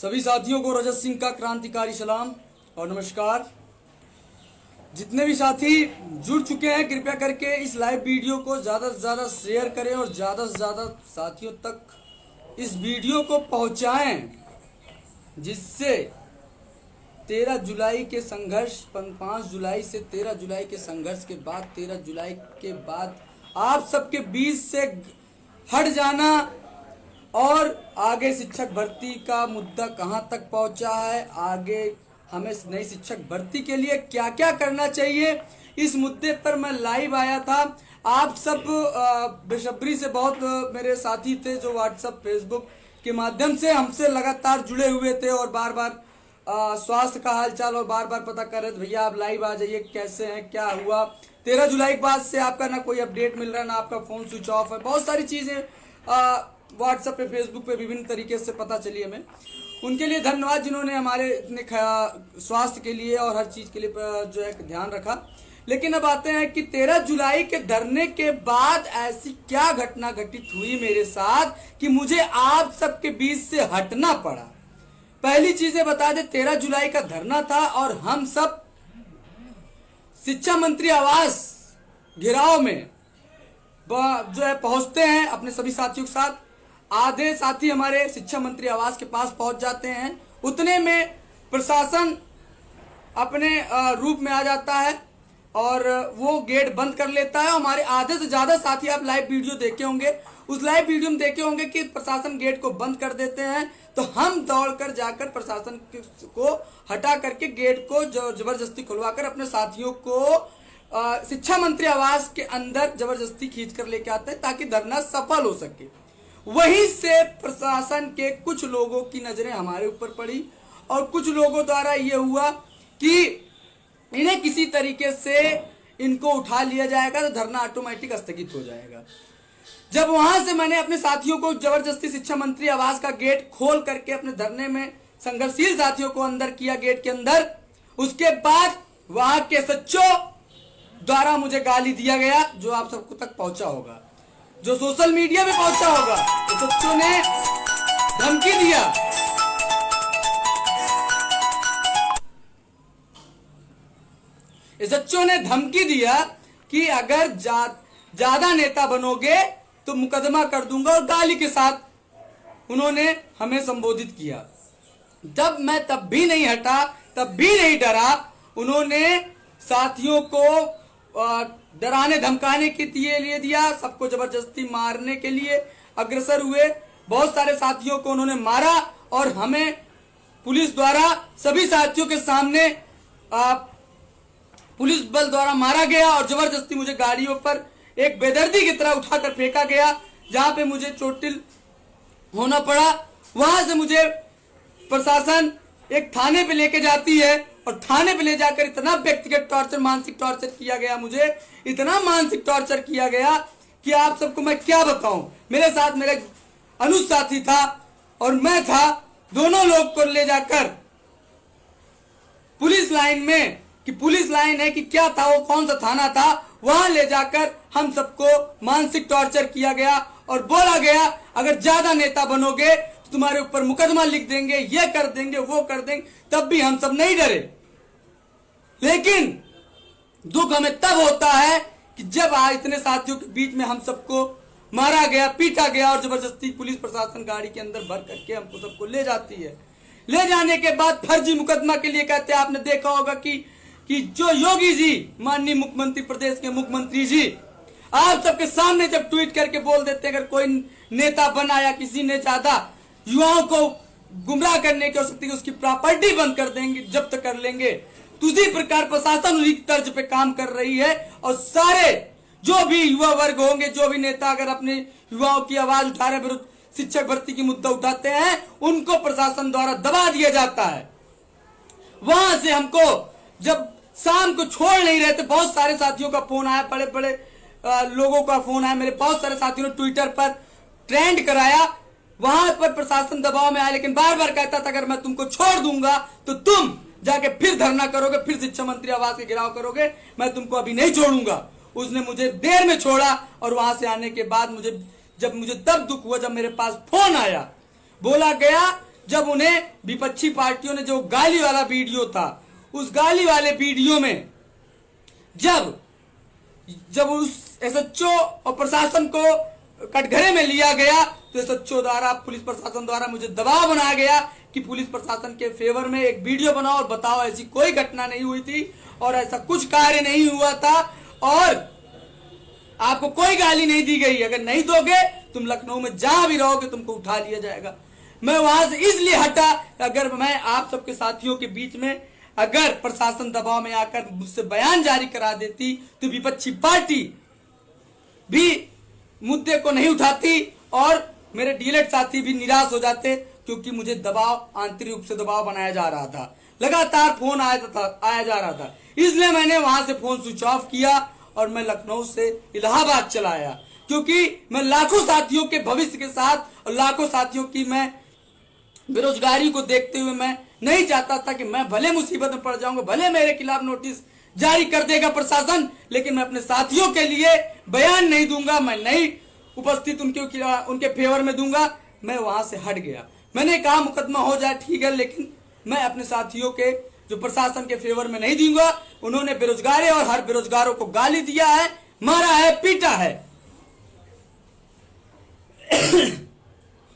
सभी साथियों को रजत सिंह का क्रांतिकारी सलाम और नमस्कार। जितने भी साथी जुड़ चुके हैं कृपया करके इस लाइव वीडियो को ज़्यादा से ज़्यादा शेयर करें और ज़्यादा से ज़्यादा साथियों तक इस वीडियो को पहुंचाएं, जिससे 13 जुलाई के संघर्ष 5 जुलाई से 13 जुलाई के संघर्ष के बाद 13 जुलाई के बाद आप सबके बीच से हट जाना और आगे शिक्षक भर्ती का मुद्दा कहां तक पहुंचा है, आगे हमें नई शिक्षक भर्ती के लिए क्या क्या करना चाहिए, इस मुद्दे पर मैं लाइव आया था। आप सब बेसब्री से बहुत मेरे साथी थे जो व्हाट्सएप फेसबुक के माध्यम से हमसे लगातार जुड़े हुए थे और बार बार स्वास्थ्य का हालचाल और बार बार पता कर रहे थे, भैया आप लाइव आ जाइए, कैसे हैं, क्या हुआ। 13 जुलाई के बाद से आपका ना कोई अपडेट मिल रहा है, ना आपका फोन स्विच ऑफ है। बहुत सारी चीजें व्हाट्सएप पे फेसबुक पे विभिन्न तरीके से पता चली हमें। उनके लिए धन्यवाद जिन्होंने हमारे इतने स्वास्थ्य के लिए और हर चीज के लिए जो है ध्यान रखा। लेकिन अब आते हैं कि 13 जुलाई के धरने के बाद ऐसी क्या घटना घटित हुई मेरे साथ कि मुझे आप सबके बीच से हटना पड़ा। पहली चीजें बता दे, 13 जुलाई का धरना था और हम सब शिक्षा मंत्री आवास घेराव में जो है पहुंचते हैं अपने सभी साथियों के साथ। आधे साथी हमारे शिक्षा मंत्री आवास के पास पहुंच जाते हैं, उतने में प्रशासन अपने रूप में आ जाता है और वो गेट बंद कर लेता है। हमारे आधे से ज्यादा साथी, आप लाइव वीडियो देखे होंगे, उस लाइव वीडियो में देखे होंगे कि प्रशासन गेट को बंद कर देते हैं, तो हम दौड़कर जाकर प्रशासन को हटा करके गेट को जबरदस्ती खुलवाकर अपने साथियों को शिक्षा मंत्री आवास के अंदर जबरदस्ती खींच कर लेके आते हैं ताकि धरना सफल हो सके। वहीं से प्रशासन के कुछ लोगों की नजरें हमारे ऊपर पड़ी और कुछ लोगों द्वारा यह हुआ कि इन्हें किसी तरीके से इनको उठा लिया जाएगा तो धरना ऑटोमेटिक स्थगित हो जाएगा। जब वहां से मैंने अपने साथियों को जबरदस्ती शिक्षा मंत्री आवास का गेट खोल करके अपने धरने में संघर्षशील साथियों को अंदर किया गेट के अंदर, उसके बाद वहां के सच्चों द्वारा मुझे गाली दिया गया, जो आप सबको तक पहुंचा होगा, जो सोशल मीडिया में पहुंचा होगा। तो सच्चों ने धमकी दिया, सच्चों ने धमकी दिया कि अगर ज्यादा नेता बनोगे तो मुकदमा कर दूंगा, और गाली के साथ उन्होंने हमें संबोधित किया। जब मैं तब भी नहीं हटा, तब भी नहीं डरा, उन्होंने साथियों को डराने धमकाने के लिए दिया, सबको जबरदस्ती मारने के लिए अग्रसर हुए। बहुत सारे साथियों को उन्होंने मारा और हमें पुलिस द्वारा सभी साथियों के सामने पुलिस बल द्वारा मारा गया और जबरदस्ती मुझे गाड़ियों पर एक बेदर्दी की तरह उठाकर फेंका गया, जहां पे मुझे चोटिल होना पड़ा। वहां से मुझे प्रशासन एक थाने पे लेके जाती है और थाने पे ले जाकर इतना व्यक्तिगत टॉर्चर, मानसिक टॉर्चर किया गया, मुझे इतना मानसिक टॉर्चर किया गया कि आप सबको मैं क्या बताऊं। मेरे साथ मेरे अनुज साथी था और मैं था, दोनों लोग को ले जाकर पुलिस लाइन में, कि पुलिस लाइन है कि क्या था, वो कौन सा थाना था, वहां ले जाकर हम सबको मानसिक टॉर्चर किया गया और बोला गया अगर ज्यादा नेता बनोगे तो तुम्हारे ऊपर मुकदमा लिख देंगे, ये कर देंगे, वो कर देंगे। तब भी हम सब नहीं डरे। लेकिन दुख हमें तब होता है कि जब इतने साथियों के बीच में हम सबको मारा गया, पीटा गया और जबरदस्ती पुलिस प्रशासन गाड़ी के अंदर भर करके हमको सबको ले जाती है। ले जाने के बाद फर्जी मुकदमा के लिए कहते हैं, आपने देखा होगा कि जो योगी जी, माननीय मुख्यमंत्री, प्रदेश के मुख्यमंत्री जी, आप सबके सामने जब ट्वीट करके बोल देते हैं अगर कोई नेता बना या किसी ने ज्यादा युवाओं को गुमराह करने की हो सकती है, उसकी प्रॉपर्टी बंद कर देंगे, जब्त कर लेंगे। तो उसी प्रकार प्रशासन उसी तर्ज पे काम कर रही है और सारे जो भी युवा वर्ग होंगे, जो भी नेता अगर अपने युवाओं की आवाज उठा रहे विरुद्ध शिक्षक भर्ती की मुद्दा उठाते हैं, उनको प्रशासन द्वारा दबा दिया जाता है। वहां से हमको जब शाम को छोड़ नहीं रहे थे, बहुत सारे साथियों का फोन आया, बड़े बड़े लोगों का फोन आया, मेरे बहुत सारे साथियों ने ट्विटर पर ट्रेंड कराया। वहां पर प्रशासन दबाव में आया, लेकिन बार बार कहता था अगर मैं तुमको छोड़ दूंगा तो तुम जाके फिर धरना करोगे, फिर शिक्षा मंत्री आवास के घेराव करोगे, मैं तुमको अभी नहीं छोड़ूंगा। उसने मुझे देर में छोड़ा और वहां से आने के बाद जब मुझे तब दुख हुआ जब मेरे पास फोन आया, बोला गया जब उन्हें विपक्षी पार्टियों ने जो गाली वाला वीडियो था, उस गाली वाले वीडियो में जब उस एसएचओ और प्रशासन को कटघरे में लिया गया, तो एसएचओ द्वारा, पुलिस प्रशासन द्वारा मुझे दबाव बनाया गया कि पुलिस प्रशासन के फेवर में एक वीडियो बनाओ और बताओ ऐसी कोई घटना नहीं हुई थी और ऐसा कुछ कार्य नहीं हुआ था और आपको कोई गाली नहीं दी गई। अगर नहीं दोगे, तुम लखनऊ में जहां भी रहोगे तुमको उठा लिया जाएगा। मैं वहां से इसलिए हटा, अगर मैं आप सबके साथियों के बीच में अगर प्रशासन दबाव में आकर मुझसे बयान जारी करा देती तो विपक्षी पार्टी भी मुद्दे को नहीं उठाती और मेरे डीएलएड साथी भी निराश हो जाते, क्योंकि मुझे दबाव, आंतरिक रूप से दबाव बनाया जा रहा था। लगातार फोन आया जा रहा था, इसलिए मैंने वहां से फोन स्विच ऑफ किया और मैं लखनऊ से इलाहाबाद चला आया, क्योंकि मैं लाखों साथियों के भविष्य के साथ और लाखों साथियों की मैं बेरोजगारी को देखते हुए मैं नहीं चाहता था कि मैं भले मुसीबत में पड़ जाऊंगा, भले मेरे खिलाफ नोटिस जारी कर देगा प्रशासन, लेकिन मैं अपने साथियों के लिए बयान नहीं दूंगा, मैं नहीं उपस्थित उनके फेवर में दूंगा। मैं वहां से हट गया। मैंने कहा मुकदमा हो जाए ठीक है, लेकिन मैं अपने साथियों के जो प्रशासन के फेवर में नहीं दूंगा। उन्होंने बेरोजगारी और हर बेरोजगारों को गाली दिया है, मारा है, पीटा है।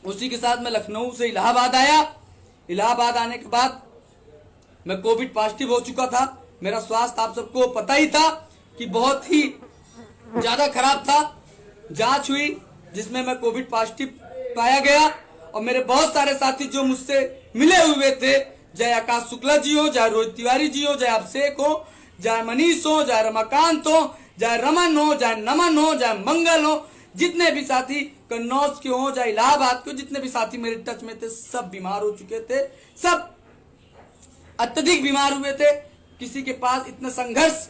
उसी के साथ मैं लखनऊ से इलाहाबाद आया। इलाहाबाद आने के बाद मैं कोविड पॉजिटिव हो चुका था। मेरा स्वास्थ्य आप सबको पता ही था कि बहुत ही ज्यादा खराब था। जांच हुई जिसमें मैं कोविड पॉजिटिव पाया गया और मेरे बहुत सारे साथी जो मुझसे मिले हुए थे, चाहे आकाश शुक्ला जी हो, चाहे रोहित तिवारी जी हो, चाहे अभिषेक हो, चाहे मनीष हो, चाहे रमाकांत हो, चाहे रमन हो, चाहे नमन हो, चाहे मंगल हो, जितने भी साथी कन्नौज के हो, चाहे इलाहाबाद के हो, जितने भी साथी मेरे टच में थे, सब बीमार हो चुके थे, सब अत्यधिक बीमार हुए थे। किसी के पास इतना संघर्ष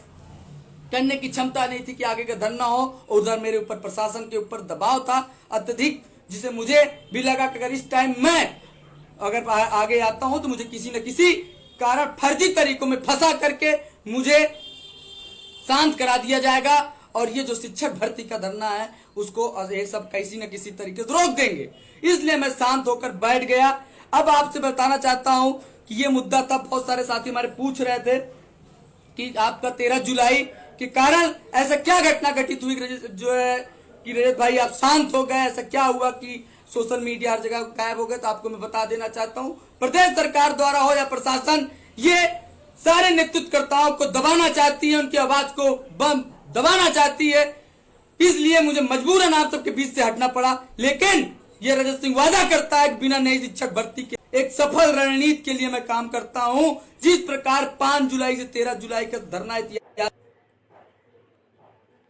करने की क्षमता नहीं थी कि आगे का धरना हो, और उधर मेरे ऊपर प्रशासन के ऊपर दबाव था अत्यधिक, जिसे मुझे भी लगा कि अगर इस टाइम मैं अगर आगे आता हूं तो मुझे किसी न किसी कारण फर्जी तरीकों में फंसा करके मुझे शांत करा दिया जाएगा और ये जो शिक्षक भर्ती का धरना है उसको ये सब किसी न किसी तरीके से रोक देंगे। इसलिए मैं शांत होकर बैठ गया। अब आपसे बताना चाहता हूं कि ये मुद्दा था, बहुत सारे साथी हमारे पूछ रहे थे कि आपका 13 जुलाई के कारण ऐसा क्या घटना घटित हुई जो है कि रजत भाई आप शांत हो गए, ऐसा क्या हुआ कि सोशल मीडिया हर जगह गायब हो गए। तो आपको मैं बता देना चाहता हूं, प्रदेश सरकार द्वारा हो या प्रशासन, ये सारे नेतृत्वकर्ताओं को दबाना चाहती है, उनकी आवाज को दबाना चाहती है। इसलिए मुझे मजबूरन आप सबके बीच से हटना पड़ा। लेकिन ये रजत सिंह वादा करता है कि बिना नई शिक्षक भर्ती के एक सफल रणनीति के लिए मैं काम करता हूं। जिस प्रकार 5 जुलाई से 13 जुलाई का धरना दिया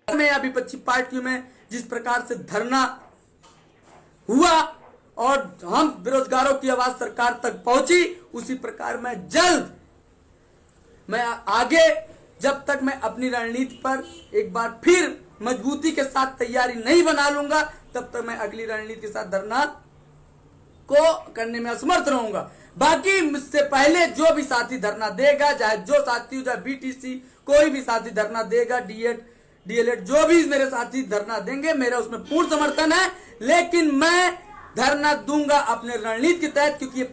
में या विपक्षी पार्टियों में जिस प्रकार से धरना हुआ और हम बेरोजगारों की आवाज सरकार तक पहुंची, उसी प्रकार मैं आगे जब तक मैं अपनी रणनीति पर एक बार फिर मजबूती के साथ तैयारी नहीं बना लूंगा, तब तक मैं अगली रणनीति के साथ धरना को करने में असमर्थ रहूंगा। बाकी मुझसे पहले जो भी साथी धरना देगा, चाहे जो साथी, चाहे बीटीसी, कोई भी साथी धरना देगा, डीएलएड जो भी मेरे साथी धरना देंगे, मेरा उसमें पूर्ण समर्थन है। लेकिन मैं धरना दूंगा अपने रणनीति के तहत, क्योंकि ये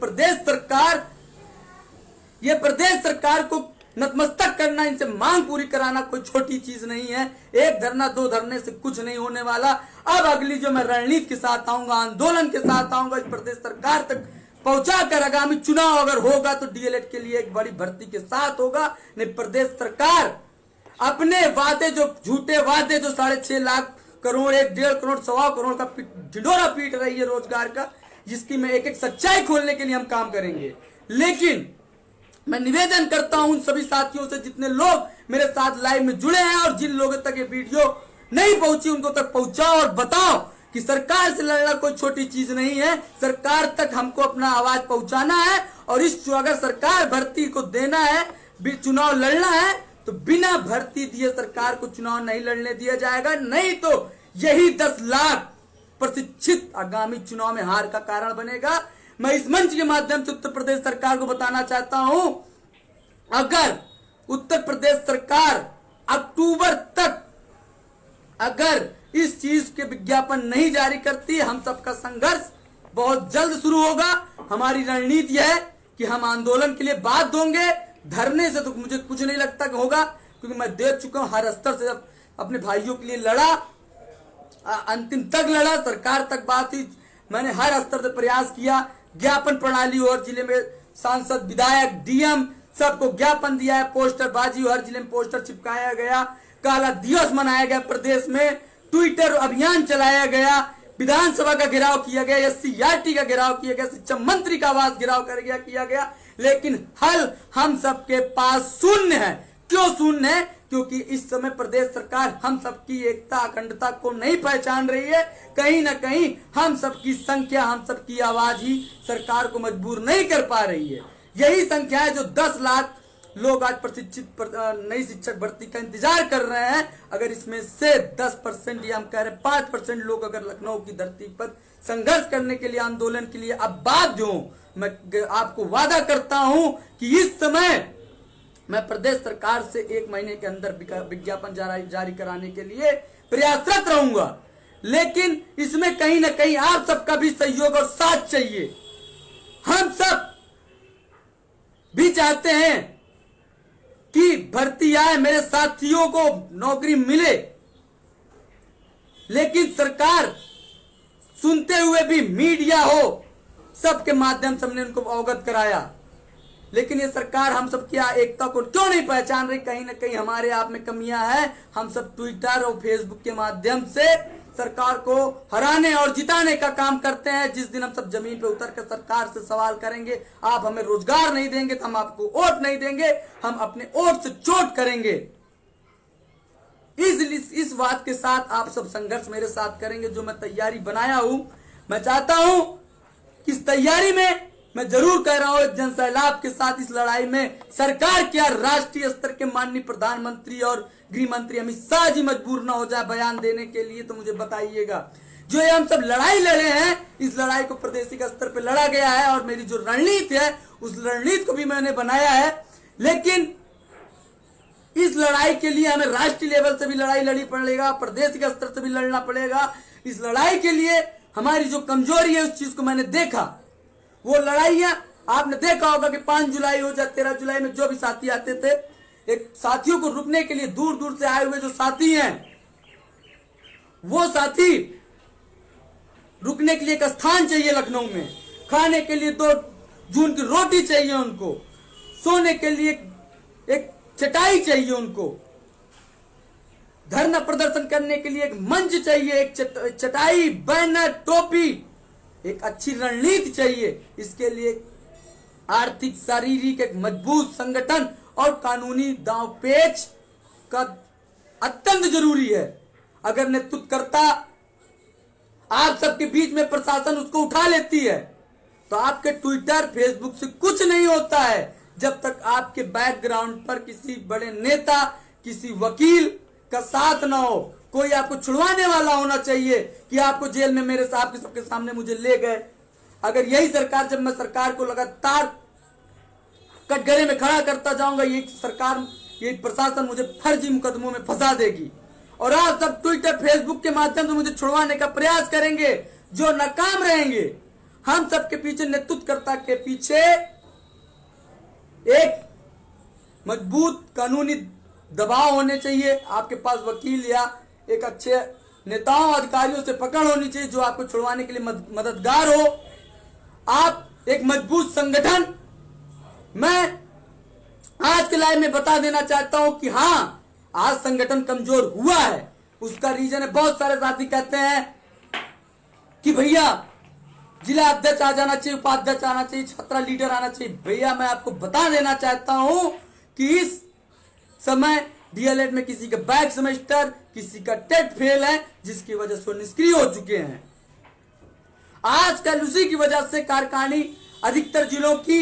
प्रदेश सरकार को नतमस्तक करना, इनसे मांग पूरी कराना कोई छोटी चीज नहीं है। एक धरना, 2 धरने से कुछ नहीं होने वाला। अब अगली जो मैं रणनीति के साथ आऊंगा, आंदोलन के साथ आऊंगा, इस प्रदेश सरकार तक पहुंचाकर आगामी चुनाव अगर होगा तो डीएलएड के लिए एक बड़ी भर्ती के साथ होगा। नहीं, प्रदेश सरकार अपने वादे, जो झूठे वादे, जो 6.5 लाख करोड़, 1.5 करोड़, 1.25 करोड़ का ढिंढोरा पीट रही है रोजगार का, जिसकी मैं एक एक सच्चाई खोलने के लिए हम काम करेंगे। लेकिन मैं निवेदन करता हूं उन सभी साथियों से जितने लोग मेरे साथ लाइव में जुड़े हैं और जिन लोगों तक ये वीडियो नहीं पहुंची, उनको तक पहुंचाओ और बताओ कि सरकार से लड़ना कोई छोटी चीज नहीं है। सरकार तक हमको अपना आवाज पहुंचाना है और इस अगर सरकार भर्ती को देना है, चुनाव लड़ना है, तो बिना भर्ती दिए सरकार को चुनाव नहीं लड़ने दिया जाएगा। नहीं तो यही 10 लाख प्रशिक्षित आगामी चुनाव में हार का कारण बनेगा। मैं इस मंच के माध्यम से उत्तर प्रदेश सरकार को बताना चाहता हूं, अगर उत्तर प्रदेश सरकार अक्टूबर तक अगर इस चीज के विज्ञापन नहीं जारी करती, हम सबका संघर्ष बहुत जल्द शुरू होगा। हमारी रणनीति है कि हम आंदोलन के लिए बात दोगे, धरने से तो मुझे कुछ नहीं लगता कि होगा, क्योंकि मैं देख चुका हूं हर स्तर से अपने भाइयों के लिए लड़ा, अंतिम तक लड़ा, सरकार तक बात हुई, मैंने हर स्तर से प्रयास किया, ज्ञापन प्रणाली और जिले में सांसद, विधायक, डीएम सबको ज्ञापन दिया है, पोस्टरबाजी, हर जिले में पोस्टर चिपकाया गया, काला दिवस मनाया गया प्रदेश में, ट्विटर अभियान चलाया गया, विधानसभा का घेराव किया गया, एससीईआरटी का घेराव किया गया, शिक्षा मंत्री का आवास घेराव किया गया, लेकिन हल हम सबके पास शून्य है। क्यों शून्य है? क्योंकि इस समय प्रदेश सरकार हम सबकी एकता अखंडता को नहीं पहचान रही है। कहीं ना कहीं हम सबकी संख्या, हम सबकी आवाज ही सरकार को मजबूर नहीं कर पा रही है। यही संख्या है जो 10 लाख लोग आज प्रशिक्षित नई शिक्षक भर्ती का इंतजार कर रहे हैं। अगर इसमें से 10% या हम कह रहे 5% लोग अगर लखनऊ की धरती पर संघर्ष करने के लिए, आंदोलन के लिए अब बाध्य हो, मैं आपको वादा करता हूं कि इस समय मैं प्रदेश सरकार से 1 महीने के अंदर विज्ञापन जारी कराने के लिए प्रयासरत रहूंगा। लेकिन इसमें कहीं ना कहीं आप सबका भी सहयोग और साथ चाहिए। हम सब भी चाहते हैं कि भर्ती आए, मेरे साथियों को नौकरी मिले, लेकिन सरकार सुनते हुए भी मीडिया हो, सबके माध्यम से हमने उनको अवगत कराया, लेकिन ये सरकार हम सबकी एकता को क्यों नहीं पहचान रही? कहीं ना कहीं हमारे आप में कमियां हैं। हम सब ट्विटर और फेसबुक के माध्यम से सरकार को हराने और जिताने का काम करते हैं। जिस दिन हम सब जमीन पे उतर कर सरकार से सवाल करेंगे, आप हमें रोजगार नहीं देंगे तो हम आपको वोट नहीं देंगे, हम अपने वोट से चोट करेंगे। इस बात के साथ आप सब संघर्ष मेरे साथ करेंगे। जो मैं तैयारी बनाया हूं, मैं चाहता हूं कि इस तैयारी में मैं जरूर कह रहा हूं, जन सैलाब के साथ इस लड़ाई में सरकार क्या, राष्ट्रीय स्तर के माननीय प्रधानमंत्री और गृह मंत्री अमित शाह जी मजबूर ना हो जाए बयान देने के लिए, तो मुझे बताइएगा। जो ये हम सब लड़ाई लड़े हैं, इस लड़ाई को प्रादेशिक स्तर पे लड़ा गया है और मेरी जो रणनीति है उस रणनीति को भी मैंने बनाया है। लेकिन इस लड़ाई के लिए हमें राष्ट्रीय लेवल से भी लड़ाई लड़ी पड़ेगा, प्रादेशिक स्तर से भी लड़ना पड़ेगा। इस लड़ाई के लिए हमारी जो कमजोरी है उस चीज को मैंने देखा। वो लड़ाइयां आपने देखा होगा कि 5 जुलाई हो जाए, 13 जुलाई में जो भी साथी आते थे, एक साथियों को रुकने के लिए दूर दूर से आए हुए जो साथी हैं, वो साथी रुकने के लिए एक स्थान चाहिए लखनऊ में, खाने के लिए 2 जून की रोटी चाहिए उनको, सोने के लिए एक चटाई चाहिए उनको, धरना प्रदर्शन करने के लिए एक मंच चाहिए, एक चटाई, बैनर, टोपी, एक अच्छी रणनीति चाहिए। इसके लिए आर्थिक, शारीरिक एक मजबूत संगठन और कानूनी दांवपेच का अत्यंत जरूरी है। अगर नेतृत्वकर्ता आप सबके बीच में प्रशासन उसको उठा लेती है तो आपके ट्विटर, फेसबुक से कुछ नहीं होता है, जब तक आपके बैकग्राउंड पर किसी बड़े नेता, किसी वकील का साथ ना हो। कोई आपको छुड़वाने वाला होना चाहिए कि आपको जेल में मेरे साहब के सबके सामने मुझे ले गए। अगर यही सरकार, जब मैं सरकार को लगातार कटघरे में खड़ा करता जाऊंगा, ये सरकार, ये प्रशासन मुझे फर्जी मुकदमों में फंसा देगी और आप सब ट्विटर, फेसबुक के माध्यम से मुझे छुड़वाने का प्रयास करेंगे, जो नाकाम रहेंगे। हम सबके पीछे, नेतृत्वकर्ता के पीछे एक मजबूत कानूनी दबाव होने चाहिए। आपके पास वकील या एक अच्छे नेताओं, अधिकारियों से पकड़ होनी चाहिए जो आपको छुड़वाने के लिए मददगार हो। आप एक मजबूत संगठन, मैं आज के लाइव में बता देना चाहता हूं कि हाँ, आज संगठन कमजोर हुआ है। उसका रीजन है, बहुत सारे साथी कहते हैं कि भैया जिला अध्यक्ष आ जाना चाहिए, उपाध्यक्ष आना चाहिए, छात्रा लीडर आना चाहिए। भैया मैं आपको बता देना चाहता हूं कि इस समय डीएलएड में किसी का बैक सेमेस्टर, किसी का टेट फेल है, जिसकी वजह से वो निष्क्रिय हो चुके हैं। आजकल उसी की वजह से कारखानी अधिकतर जिलों की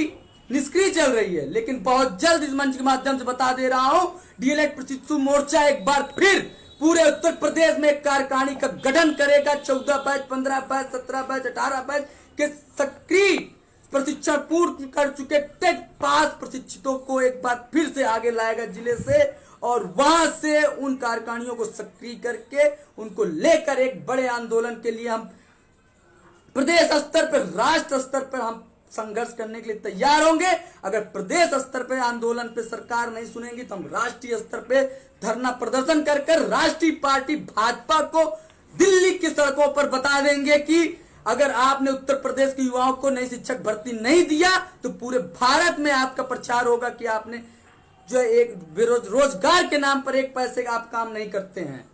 निष्क्रिय चल रही है। लेकिन बहुत जल्द इस मंच के माध्यम से बता दे रहा हूं, डीएलएड प्रशिक्षु मोर्चा एक बार फिर पूरे उत्तर प्रदेश में एक कारखानी का गठन करेगा। 14 बैच, 15 बैच, 17 बैच, 18 बैच के सक्रिय प्रशिक्षण पूर्ण कर चुके टेट पास प्रशिक्षितों को एक बार फिर से आगे लाएगा जिले से, और वहां से उन कारखानियों को सक्रिय करके उनको लेकर एक बड़े आंदोलन के लिए हम प्रदेश स्तर पर, राष्ट्र स्तर पर हम संघर्ष करने के लिए तैयार होंगे। अगर प्रदेश स्तर पे आंदोलन पे सरकार नहीं सुनेगी तो हम राष्ट्रीय स्तर पे धरना प्रदर्शन कर कर राष्ट्रीय पार्टी भाजपा को दिल्ली की सड़कों पर बता देंगे कि अगर आपने उत्तर प्रदेश के युवाओं को नई शिक्षक भर्ती नहीं दिया तो पूरे भारत में आपका प्रचार होगा कि आपने जो एक रोजगार के नाम पर एक पैसे का आप काम नहीं करते हैं।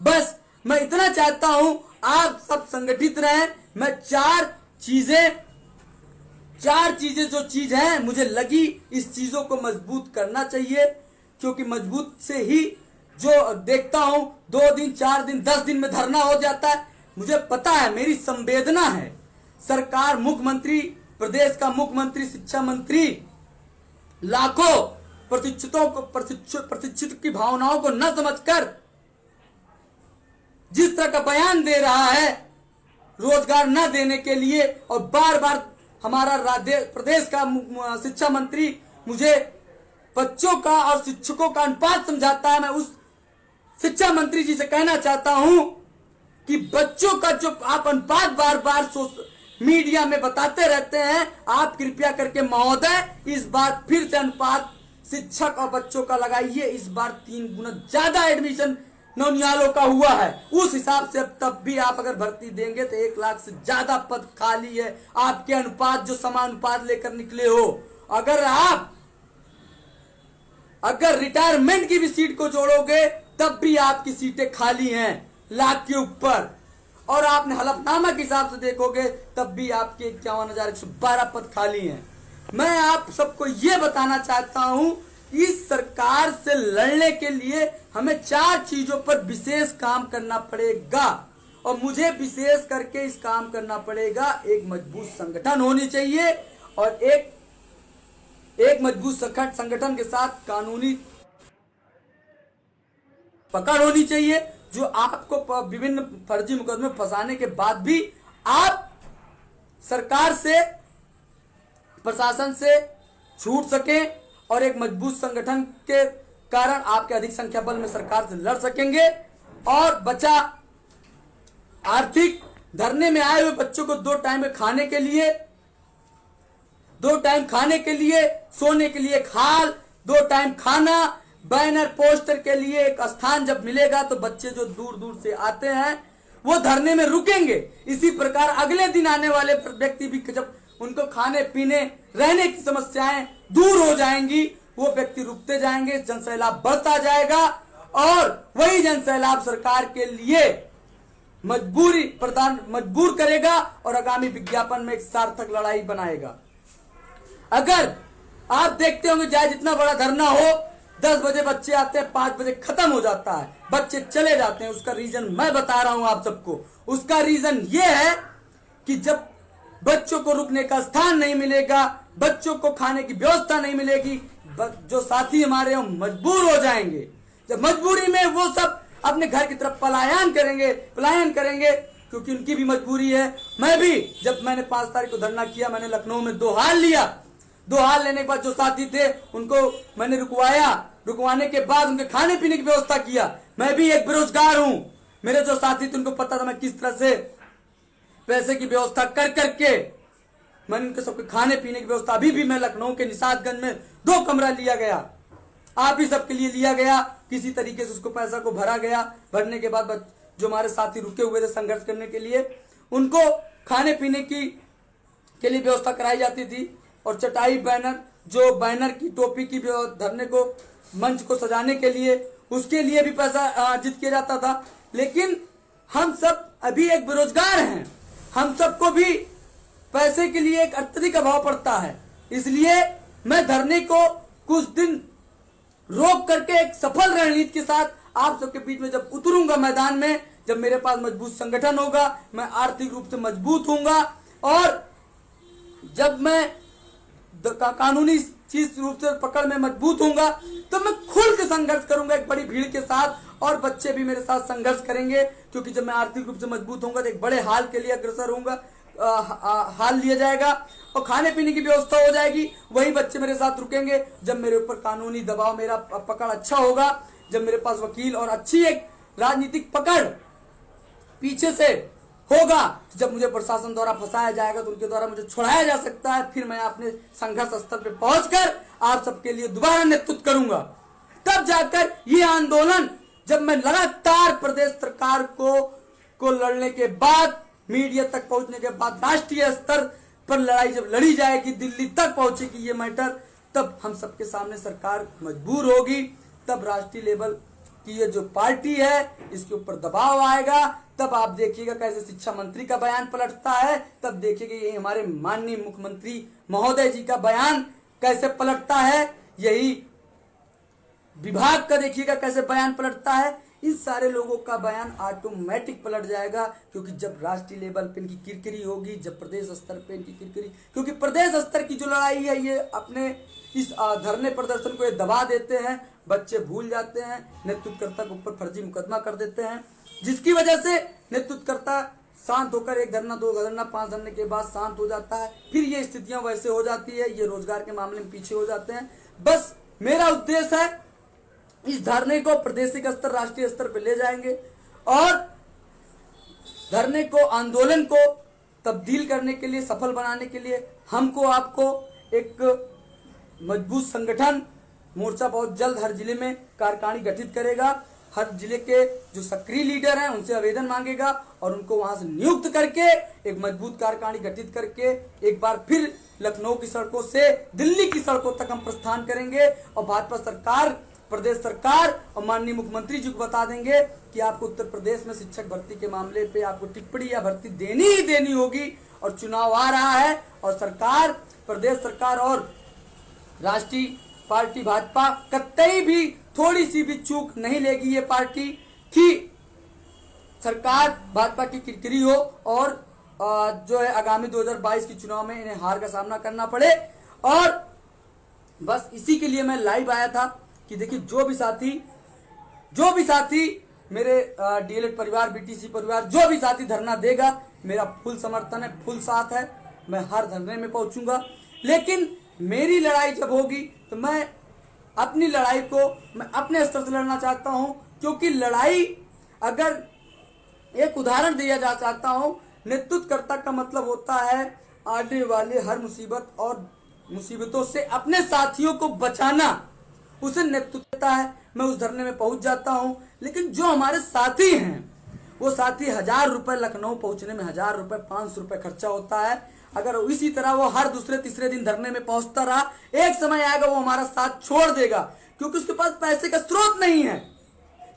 बस मैं इतना चाहता हूं, आप सब संगठित रहें। मैं चार चीजें जो चीज है मुझे लगी, इस चीजों को मजबूत करना चाहिए, क्योंकि मजबूत से ही जो देखता हूं 2 दिन 4 दिन 10 दिन में धरना हो जाता है। मुझे पता है, मेरी संवेदना है। सरकार, मुख्यमंत्री, प्रदेश का मुख्यमंत्री, शिक्षा मंत्री लाखों प्रशिक्षित की भावनाओं को न समझकर जिस तरह का बयान दे रहा है रोजगार न देने के लिए, और बार बार हमारा प्रदेश का शिक्षा मंत्री मुझे बच्चों का और शिक्षकों का अनुपात समझाता है। मैं उस शिक्षा मंत्री जी से कहना चाहता हूं कि बच्चों का जो आप अनुपात बार बार मीडिया में बताते रहते हैं, आप कृपया करके महोदय इस बार फिर से अनुपात शिक्षक और बच्चों का लगाइए। इस बार 3 गुना ज्यादा एडमिशन नौनियालों का हुआ है, उस हिसाब से अब तब भी आप अगर भर्ती देंगे तो 1 लाख से ज्यादा पद खाली है। आपके अनुपात जो समानुपात लेकर निकले हो, अगर रिटायरमेंट की भी सीट को जोड़ोगे तब भी आपकी सीटें खाली हैं लाख के ऊपर, और आपने हलफनामा के हिसाब से देखोगे तब भी आपके 51,112 पद खाली हैं। मैं आप सबको ये बताना चाहता हूं, इस सरकार से लड़ने के लिए हमें 4 चीजों पर विशेष काम करना पड़ेगा, और मुझे विशेष करके इस काम करना पड़ेगा। एक मजबूत संगठन होनी चाहिए, और एक मजबूत संगठन के साथ कानूनी पकड़ होनी चाहिए, जो आपको विभिन्न फर्जी मुकदमे फंसाने के बाद भी आप सरकार से, प्रशासन से छूट सके, और एक मजबूत संगठन के कारण आपके अधिक संख्या बल में सरकार से लड़ सकेंगे। और बचा आर्थिक, धरने में आए हुए बच्चों को 2 टाइम खाने के लिए, 2 टाइम खाने के लिए, सोने के लिए खाल, 2 टाइम खाना, बैनर पोस्टर के लिए एक स्थान जब मिलेगा तो बच्चे जो दूर दूर से आते हैं वो धरने में रुकेंगे। इसी प्रकार अगले दिन आने वाले व्यक्ति भी जब उनको खाने पीने रहने की समस्याएं दूर हो जाएंगी, वो व्यक्ति रुकते जाएंगे, जनसैलाब बढ़ता जाएगा, और वही जनसैलाब सरकार के लिए मजबूर करेगा और आगामी विज्ञापन में एक सार्थक लड़ाई बनाएगा। अगर आप देखते होंगे चाहे जितना बड़ा धरना हो, 10 बजे बच्चे आते हैं, 5 बजे खत्म हो जाता है, बच्चे चले जाते हैं। उसका रीजन मैं बता रहा हूं आप सबको। उसका रीजन ये है कि जब बच्चों को रुकने का स्थान नहीं मिलेगा, बच्चों को खाने की व्यवस्था नहीं मिलेगी, जो साथी हमारे हैं मजबूर हो जाएंगे। जब मजबूरी में वो सब अपने घर की तरफ पलायन करेंगे, क्योंकि उनकी भी मजबूरी है। मैं भी, जब मैंने 5 तारीख को धरना किया, मैंने लखनऊ में 2 हाल लिया। 2 हाल लेने के बाद जो साथी थे उनको मैंने रुकवाने के बाद उनके खाने पीने की व्यवस्था किया। मैं भी एक बेरोजगार हूं, मेरे जो साथी थे उनको पता था मैं किस तरह से पैसे की व्यवस्था कर करके मैंने उनके सबके खाने पीने की व्यवस्था। अभी भी मैं लखनऊ के निशातगंज में 2 कमरा लिया गया, आप ही सबके लिए लिया गया, किसी तरीके से उसको पैसा को भरा गया। भरने के बाद जो हमारे साथी रुके हुए थे संघर्ष करने के लिए, उनको खाने पीने के लिए व्यवस्था कराई जाती थी, और चटाई, जो बैनर की टोपी की धरने को, मंच को सजाने के लिए, उसके लिए भी पैसा अर्जित किया जाता था। लेकिन हम सब अभी एक बेरोजगार हैं, हम सबको भी पैसे के लिए एक अत्यधिक अभाव पड़ता है। इसलिए मैं धरने को कुछ दिन रोक करके एक सफल रणनीति के साथ आप सबके बीच में जब उतरूंगा मैदान में, जब मेरे पास मजबूत संगठन होगा, मैं आर्थिक रूप से मजबूत होऊंगा, और जब मैं कानूनी चीज रूप से पकड़ में मजबूत होऊंगा, तो मैं खुल के संघर्ष करूंगा एक बड़ी भीड़ के साथ, और बच्चे भी मेरे साथ संघर्ष करेंगे। क्योंकि जब मैं आर्थिक रूप से मजबूत होऊंगा तो एक बड़े हाल के लिए अग्रसर होऊंगा, हाल लिया जाएगा और खाने पीने की व्यवस्था हो जाएगी। वही बच्चे मेरे साथ रुकेंगे। जब मेरे ऊपर कानूनी दबाव, मेरा पकड़ अच्छा होगा, जब मेरे पास वकील और अच्छी एक राजनीतिक पकड़ पीछे से होगा, जब मुझे प्रशासन द्वारा फंसाया जाएगा तो उनके द्वारा मुझे छुड़ाया जा सकता है, फिर मैं अपने संघर्ष स्तर पे पहुंचकर आप सबके लिए दोबारा नेतृत्व करूंगा। तब जाकर ये आंदोलन, जब मैं लगातार प्रदेश सरकार को लड़ने के बाद, मीडिया तक पहुंचने के बाद, राष्ट्रीय स्तर पर लड़ाई जब लड़ी जाएगी, दिल्ली तक पहुंचेगी ये मैटर, तब हम सबके सामने सरकार मजबूर होगी। तब राष्ट्रीय लेवल की ये जो पार्टी है इसके ऊपर दबाव आएगा। तब आप देखिएगा कैसे शिक्षा मंत्री का बयान पलटता है, तब देखिएगा ये हमारे माननीय मुख्यमंत्री महोदय जी का बयान कैसे पलटता है, यही विभाग का देखिएगा कैसे बयान पलटता है। इन सारे लोगों का बयान ऑटोमेटिक पलट जाएगा, क्योंकि जब राष्ट्रीय लेवल पे इनकी किरकिरी होगी, जब प्रदेश स्तर पे इनकी किरकिरी, क्योंकि प्रदेश स्तर की जो लड़ाई है ये अपने इस धरने प्रदर्शन को ये दबा देते हैं, बच्चे भूल जाते हैं, नेतृत्वकर्ता के ऊपर फर्जी मुकदमा कर देते हैं, जिसकी वजह से नेतृत्वकर्ता शांत होकर एक धरना, दो धरना, 5 धरने के बाद शांत हो जाता है। फिर ये स्थितियां वैसे हो जाती है, ये रोजगार के मामले में पीछे हो जाते हैं। बस मेरा उद्देश्य है इस धरने को प्रादेशिक स्तर, राष्ट्रीय स्तर पर ले जाएंगे और धरने को, आंदोलन को तब्दील करने के लिए, सफल बनाने के लिए हमको आपको एक मजबूत संगठन, मोर्चा बहुत जल्द हर जिले में कार्यकारिणी गठित करेगा। हर जिले के जो सक्रिय लीडर हैं उनसे आवेदन मांगेगा और उनको वहां से नियुक्त करके एक मजबूत कार्यकारिणी गठित करके एक बार फिर लखनऊ की सड़कों से दिल्ली की सड़कों तक हम प्रस्थान करेंगे और भाजपा सरकार, प्रदेश सरकार और माननीय मुख्यमंत्री जी को बता देंगे कि आपको उत्तर प्रदेश में शिक्षक भर्ती के मामले पे आपको टिप्पणी या भर्ती देनी ही देनी होगी। और चुनाव आ रहा है और सरकार, प्रदेश सरकार और राष्ट्रीय पार्टी भाजपा कतई भी थोड़ी सी भी चूक नहीं लेगी ये पार्टी कि सरकार भाजपा की किरकिरी हो और जो है आगामी 2022 के चुनाव में इन्हें हार का सामना करना पड़े। और बस इसी के लिए मैं लाइव आया था कि देखिए जो भी साथी मेरे डीएलएड परिवार, बीटीसी परिवार, जो भी साथी धरना देगा, मेरा फुल समर्थन है, फुल साथ है, मैं हर धरने में पहुंचूंगा। लेकिन मेरी लड़ाई जब होगी तो मैं अपनी लड़ाई को मैं अपने स्तर से लड़ना चाहता हूं, क्योंकि लड़ाई, अगर एक उदाहरण दिया जा चाहता हूं, नेतृत्वकर्ता का मतलब होता है आने वाले हर मुसीबत और मुसीबतों से अपने साथियों को बचाना, उसे नेतृत्व देता है। मैं उस धरने में पहुंच जाता हूं, लेकिन जो हमारे साथी हैं वो साथी 1000 रुपए लखनऊ पहुंचने में 1000 रुपए, 500 रुपए खर्चा होता है। अगर इसी तरह वो हर दूसरे तीसरे दिन धरने में पहुंचता रहा, एक समय आएगा वो हमारा साथ छोड़ देगा, क्योंकि उसके पास पैसे का स्रोत नहीं है।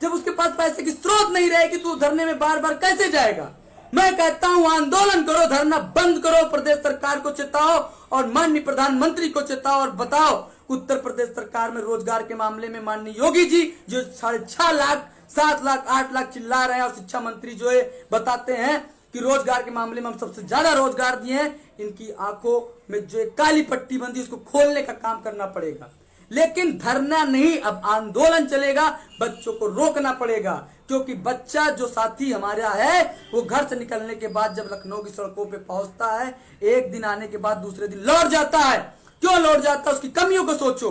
जब उसके पास पैसे की स्रोत नहीं रहेगी तो धरने में बार बार कैसे जाएगा। मैं कहता हूं आंदोलन करो, धरना बंद करो, प्रदेश सरकार को चेताओ और माननीय प्रधानमंत्री को चेताओ और बताओ उत्तर प्रदेश सरकार में रोजगार के मामले में माननीय योगी जी जो 6.5 लाख, 7 लाख, 8 लाख चिल्ला रहे हैं और शिक्षा मंत्री जो है बताते हैं कि रोजगार के मामले में हम सबसे ज्यादा रोजगार दिए हैं, इनकी आंखों में जो काली पट्टी बंदी उसको खोलने का काम करना पड़ेगा। लेकिन धरना नहीं, अब आंदोलन चलेगा, बच्चों को रोकना पड़ेगा, क्योंकि बच्चा जो साथी हमारा है वो घर से निकलने के बाद जब लखनऊ की सड़कों पे पहुंचता है, एक दिन आने के बाद दूसरे दिन लौट जाता है। क्यों लौट जाता है? उसकी कमियों को सोचो,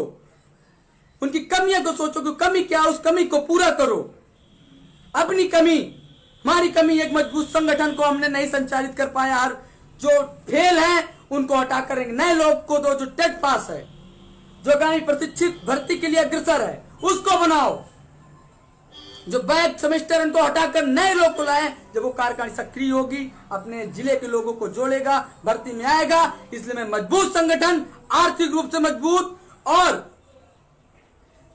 उनकी कमियों को सोचो कि कमी क्या, उस कमी को पूरा करो। अपनी कमी, हमारी कमी एक मजबूत संगठन को हमने नहीं संचालित कर पाया, हर जो फेल है उनको हटा करेंगे, नए लोग को दो, जो टेट पास है, जो आगामी प्रशिक्षित भर्ती के लिए अग्रसर है उसको बनाओ, जो बैक सेमेस्टर उनको हटाकर नए लोग को लाए। जब वो कार्यकारिणी सक्रिय होगी, अपने जिले के लोगों को जोड़ेगा, भर्ती में आएगा। इसलिए मैं मजबूत संगठन, आर्थिक रूप से मजबूत और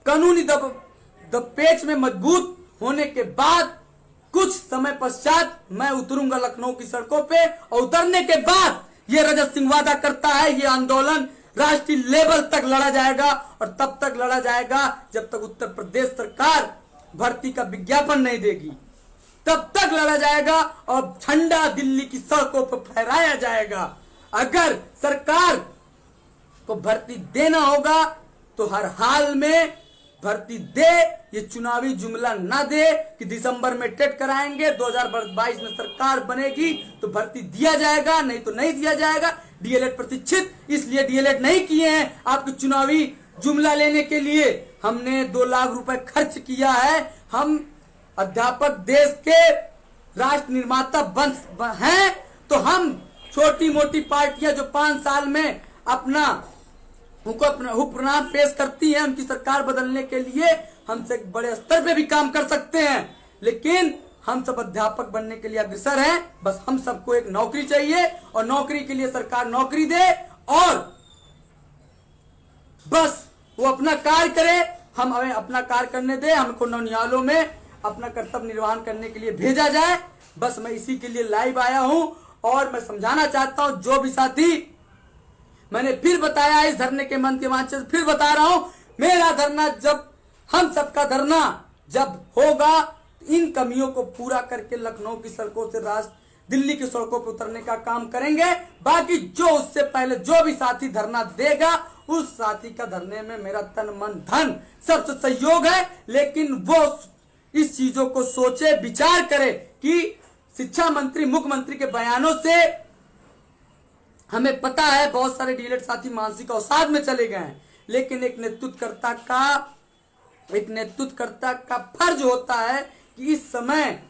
कानूनी दबपेच में मजबूत होने के बाद कुछ समय पश्चात मैं उतरूंगा लखनऊ की सड़कों पे, और उतरने के बाद ये रजत सिंह वादा करता है ये आंदोलन राष्ट्रीय लेवल तक लड़ा जाएगा, और तब तक लड़ा जाएगा जब तक उत्तर प्रदेश सरकार भर्ती का विज्ञापन नहीं देगी, तब तक लड़ा जाएगा और झंडा दिल्ली की सड़कों पर फहराया जाएगा। अगर सरकार को भर्ती देना होगा तो हर हाल में भर्ती दे, ये चुनावी जुमला ना दे कि दिसंबर में टेट कराएंगे, 2022 में सरकार बनेगी तो भर्ती दिया जाएगा, नहीं तो नहीं दिया जाएगा। डीएलएड प्रशिक्षित इसलिए डीएलएड नहीं किए हैं आपके चुनावी जुमला लेने के लिए। हमने 2 लाख रुपए खर्च किया है। हम अध्यापक देश के राष्ट्र निर्माता हैं, तो हम छोटी मोटी पार्टियां जो 5 साल में अपना हुक्मनामा पेश करती हैं, उनकी सरकार बदलने के लिए हमसे एक बड़े स्तर पे भी काम कर सकते हैं। लेकिन हम सब अध्यापक बनने के लिए अग्रसर हैं। बस हम सबको एक नौकरी चाहिए और नौकरी के लिए सरकार नौकरी दे और बस वो अपना कार्य करे, हम हमें अपना कार्य करने दे, हमको नौनिहालों में अपना कर्तव्य निर्वहन करने के लिए भेजा जाए। बस मैं इसी के लिए लाइव आया हूं और मैं समझाना चाहता हूं जो भी साथी, मैंने फिर बताया इस धरने के मन के माध्यम से फिर बता रहा हूं, मेरा धरना जब हम सबका धरना जब होगा, इन कमियों को पूरा करके लखनऊ की सड़कों से दिल्ली की सड़कों पर उतरने का काम करेंगे। बाकी जो उससे पहले जो भी साथी धरना देगा, उस साथी का धरने में मेरा तन मन धन सबसे सहयोग है। लेकिन वो इस चीजों को सोचे विचार करे कि शिक्षा मंत्री मुख्यमंत्री के बयानों से हमें पता है बहुत सारे डीलेट साथी मानसिक अवसाद में चले गए हैं, लेकिन एक नेतृत्वकर्ता का फर्ज होता है कि इस समय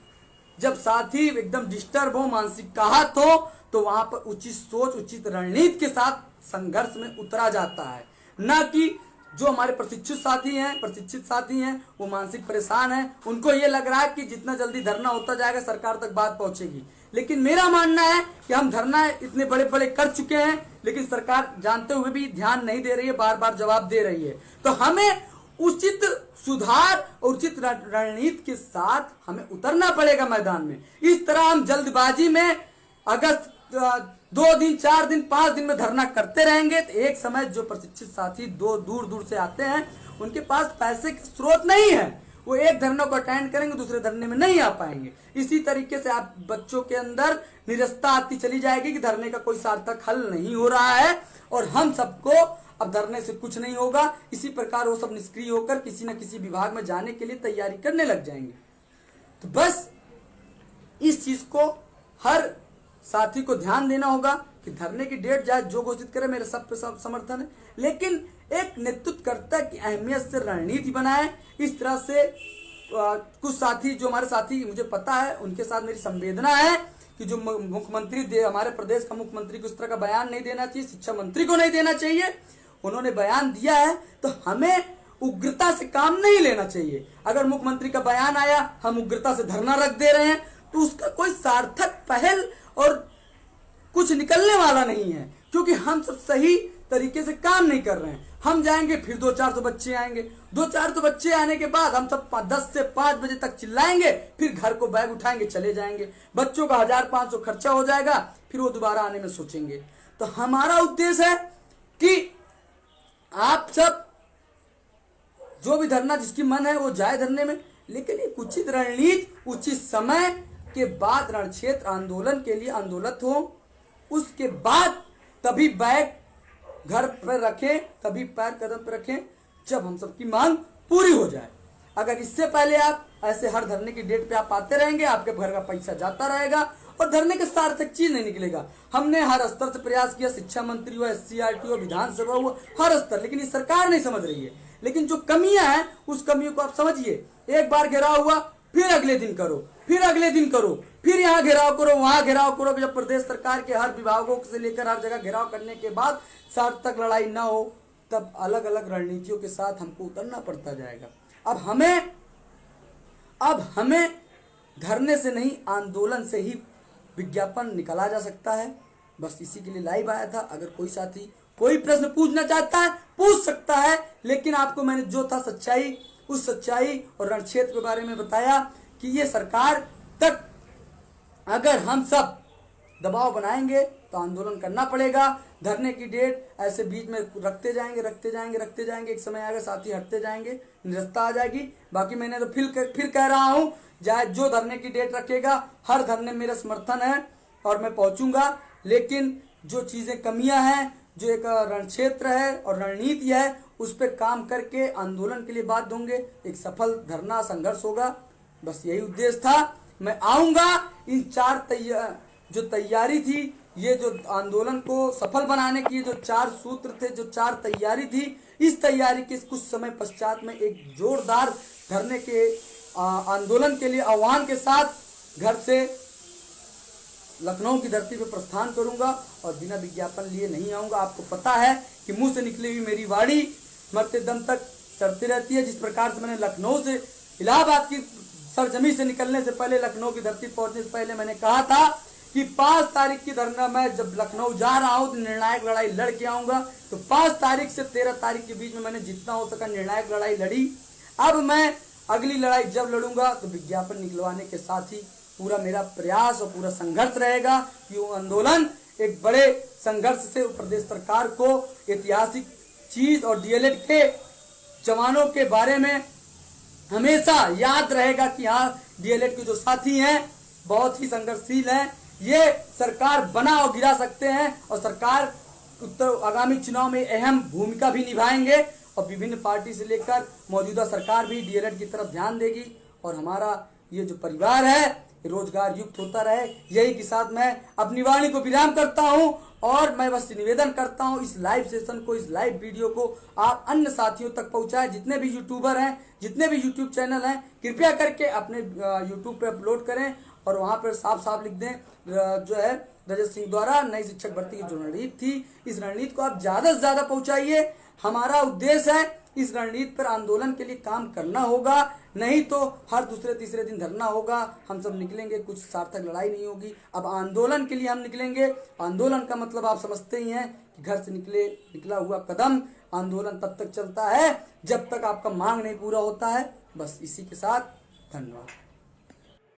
जब साथी एकदम डिस्टर्ब हो, मानसिक आहत हो, तो वहां पर उचित सोच उचित रणनीति के साथ संघर्ष में उतरा जाता है। न कि जो हमारे प्रशिक्षित साथी हैं वो मानसिक परेशान हैं, उनको ये लग रहा है कि जितना जल्दी धरना होता जाएगा सरकार तक बात पहुंचेगी। लेकिन मेरा मानना है कि हम धरना इतने बड़े बड़े कर चुके हैं, लेकिन सरकार जानते हुए भी ध्यान नहीं दे रही है, बार बार जवाब दे रही है। तो हमें उचित सुधार और उचित रणनीति के साथ हमें उतरना पड़ेगा मैदान में। इस तरह हम जल्दबाजी में अगस्त 2 दिन 4 दिन 5 दिन में धरना करते रहेंगे तो एक समय जो प्रशिक्षित साथी दूर दूर से आते हैं, उनके पास पैसे के स्रोत नहीं है, वो एक धरने को अटेंड करेंगे, दूसरे धरने में नहीं आ पाएंगे। इसी तरीके से आप बच्चों के अंदर निरस्ता आती चली जाएगी कि धरने का कोई सार्थक हल नहीं हो रहा है और हम सबको अब धरने से कुछ नहीं होगा। इसी प्रकार वो सब निष्क्रिय होकर किसी न किसी विभाग में जाने के लिए तैयारी करने लग जाएंगे। तो बस इस चीज को हर साथी को ध्यान देना होगा कि धरने की डेट जाए जो घोषित करे, मेरे सब पे सब समर्थन है, लेकिन एक नेतृत्वकर्ता की अहमियत से रणनीति बनाए। इस तरह से कुछ साथी जो हमारे साथी मुझे पता है, उनके साथ मेरी संवेदना है कि जो मुख्यमंत्री हमारे प्रदेश का मुख्यमंत्री को इस तरह का बयान नहीं देना चाहिए, शिक्षा मंत्री को नहीं देना चाहिए। उन्होंने बयान दिया है तो हमें उग्रता से काम नहीं लेना चाहिए। अगर मुख्यमंत्री का बयान आया, हम उग्रता से धरना रख दे रहे हैं, तो उसका कोई सार्थक पहल और कुछ निकलने वाला नहीं है, क्योंकि हम सब सही तरीके से काम नहीं कर रहे हैं। हम जाएंगे फिर 200-400 बच्चे आएंगे, 200-400 बच्चे आने के बाद हम सब 10 से 5 बजे तक चिल्लाएंगे, फिर घर को बैग उठाएंगे चले जाएंगे, बच्चों का 1500 खर्चा हो जाएगा, फिर वो दोबारा आने में सोचेंगे। तो हमारा उद्देश्य है कि आप सब जो भी धरना जिसकी मन है वो जाए धरने में, लेकिन एक उचित रणनीति उचित समय के बाद रण क्षेत्र आंदोलन के लिए आंदोलित हो, उसके बाद तभी बैग घर पर रखें, तभी पैर कदम पर रखें जब हम सबकी मांग पूरी हो जाए। अगर इससे पहले आप ऐसे हर धरने की डेट पे आप आते रहेंगे, आपके घर का पैसा जाता रहेगा और धरने के सार्थक चीज नहीं निकलेगा। हमने हर स्तर से प्रयास किया, शिक्षा मंत्री हुआ, SCRT हुआ, विधानसभा हुआ, हर स्तर, लेकिन ये सरकार नहीं समझ रही है। लेकिन जो कमियां हैं उस कमियों को आप समझिए। एक बार घेराव हुआ, फिर अगले दिन करो, फिर अगले दिन करो, फिर यहाँ घेराव करो, वहां घेराव करो। जब प्रदेश सरकार के हर विभागों से लेकर हर जगह घेराव करने के बाद सार्थक लड़ाई ना हो, तब अलग अलग रणनीतियों के साथ हमको उतरना पड़ता जाएगा। अब हमें धरने से नहीं, आंदोलन से ही विज्ञापन निकाला जा सकता है। बस इसी के लिए लाइव आया था। अगर कोई साथी कोई प्रश्न पूछना चाहता है पूछ सकता है, लेकिन आपको मैंने जो था सच्चाई, उस सच्चाई और रण क्षेत्र के बारे में बताया कि ये सरकार तक अगर हम सब दबाव बनाएंगे तो आंदोलन करना पड़ेगा। धरने की डेट ऐसे बीच में रखते जाएंगे, एक समय आएगा साथी हटते जाएंगे, निरस्ता आ जाएगी। बाकी मैंने तो फिर कह रहा हूँ, चाहे जो धरने की डेट रखेगा, हर धरने में मेरा समर्थन है और मैं पहुंचूंगा। लेकिन जो चीजें कमियां हैं, जो एक रण क्षेत्र है और रणनीति है, उस पर काम करके आंदोलन के लिए बाध्य होंगे, एक सफल धरना संघर्ष होगा। बस यही उद्देश्य था। मैं आऊंगा, इन 4 जो तैयारी थी, ये जो आंदोलन को सफल बनाने की जो 4 सूत्र थे, जो 4 तैयारी थी, इस तैयारी के कुछ समय पश्चात में एक जोरदार धरने के आंदोलन के लिए आह्वान के साथ घर से लखनऊ की धरती पे प्रस्थान करूंगा और बिना विज्ञापन लिए नहीं आऊंगा। आपको पता है कि मुंह से निकली हुई मेरी वाणी मरते दम तक चलती रहती है। जिस प्रकार से मैंने लखनऊ से इलाहाबाद की सरजमी से निकलने से पहले, लखनऊ की धरती पहुंचने से पहले मैंने कहा था कि 5 तारीख की धरना, मैं जब लखनऊ जा रहा हूं तो निर्णायक लड़ाई लड़ के आऊंगा। तो 5 तारीख से 13 तारीख के बीच में मैंने जितना हो सका निर्णायक लड़ाई लड़ी। अब मैं अगली लड़ाई जब लड़ूंगा तो विज्ञापन निकलवाने के साथ ही पूरा मेरा प्रयास और पूरा संघर्ष रहेगा कि वो आंदोलन एक बड़े संघर्ष से प्रदेश सरकार को ऐतिहासिक चीज और डीएलएड के जवानों के बारे में हमेशा याद रहेगा कि हाँ, डीएलएड के जो साथी हैं बहुत ही संघर्षशील हैं, ये सरकार बना और गिरा सकते हैं और सरकार उत्तर आगामी चुनाव में अहम भूमिका भी निभाएंगे और विभिन्न पार्टी से लेकर मौजूदा सरकार भी डीएलएड की तरफ ध्यान देगी और हमारा ये जो परिवार है रोजगार युक्त होता रहे। यही के साथ मैं अपनी वाणी को विराम करता हूं और मैं बस निवेदन करता हूं इस लाइव सेशन को, इस लाइव वीडियो को आप अन्य साथियों तक पहुंचाएं। जितने भी यूट्यूबर हैं, जितने भी यूट्यूब चैनल हैं, कृपया करके अपने यूट्यूब पे अपलोड करें और वहां पर साफ साफ लिख दें जो है रजत सिंह द्वारा नई शिक्षक भर्ती की जो रणनीति थी, इस रणनीति को आप ज्यादा से ज्यादा पहुंचाइए। हमारा उद्देश्य है इस रणनीति पर आंदोलन के लिए काम करना होगा, नहीं तो हर दूसरे तीसरे दिन धरना होगा, हम सब निकलेंगे, कुछ सार्थक लड़ाई नहीं होगी। अब आंदोलन के लिए हम निकलेंगे। आंदोलन का मतलब आप समझते ही हैं कि घर से निकला हुआ कदम। आंदोलन तब तक चलता है जब तक आपका मांग नहीं पूरा होता है। बस इसी के साथ धन्यवाद।